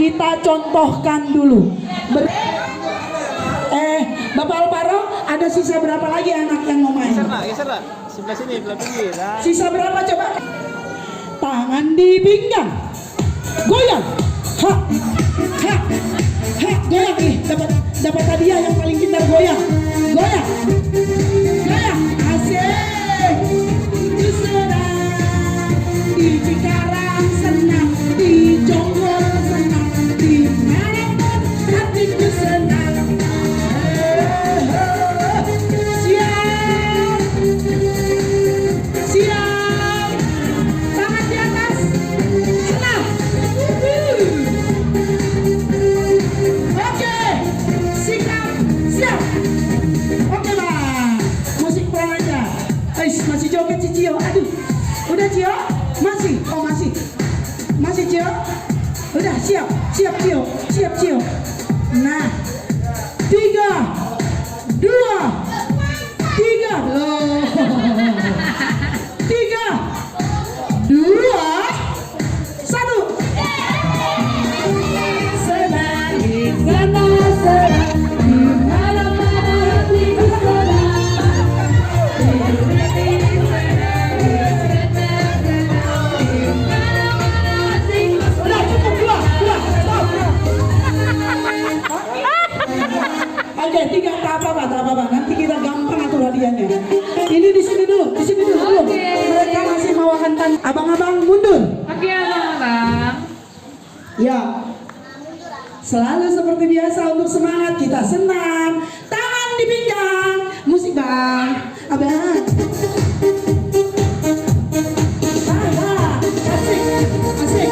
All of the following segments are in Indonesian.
kita contohkan dulu. Bapak Alvaro, ada sisa berapa lagi anak yang mau main? Geser lah, sebelah sini, belah pinggir. Sisa berapa coba? Tangan di pinggang, goyang, ha, ha, ha, goyang nih. Dapat hadiah yang paling pintar goyang, goyang, goyang, asik. Itu senang, di Cikarang senang, di Jonggol senang, di manapun hatiku senang. Masih joget si Cio, aduh, udah Cio, masih Cio, udah siap Cio. Nah, 3, 2, 3, loh, 3, 2, 1. Senang di sana senang, di mana-mana hatiku senang. Oke, 3 tak apa-apa. Nanti kita gampang atur hadiahnya. Ini di sini dulu. Mereka masih mau akan abang-abang mundur. Oke, abang-abang. Ya. Selalu seperti biasa untuk semangat kita senam. Tangan di pinggang. Musik bang. Abang. Asik.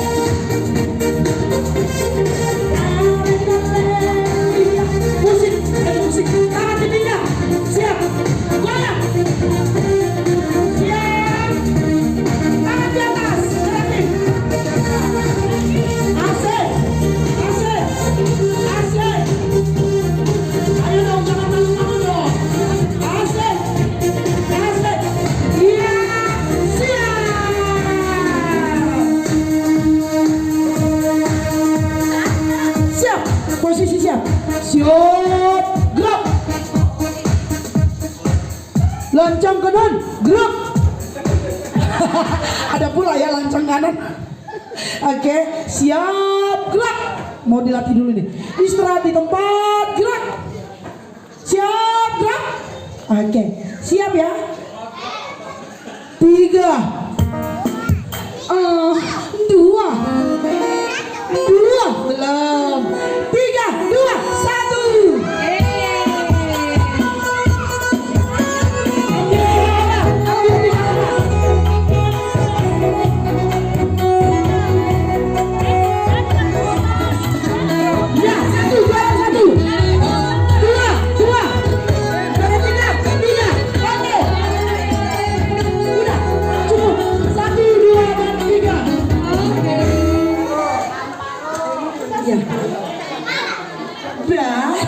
Musik, tangan di pinggang, siap, goyang, siap, tangan di atas, kreatif, asik, ayo dong, jangan malu-malu dong, asik, iya, siap, posisi siap, gerak, lancang kanan, gerak. Ada pula ya lancang kanan. Oke, siap, gerak. Mau dilatih dulu nih. Istirahat di tempat, gerak. Siap, gerak. Oke, siap ya. 3, 2, belum. 3, 2, 1. Dah.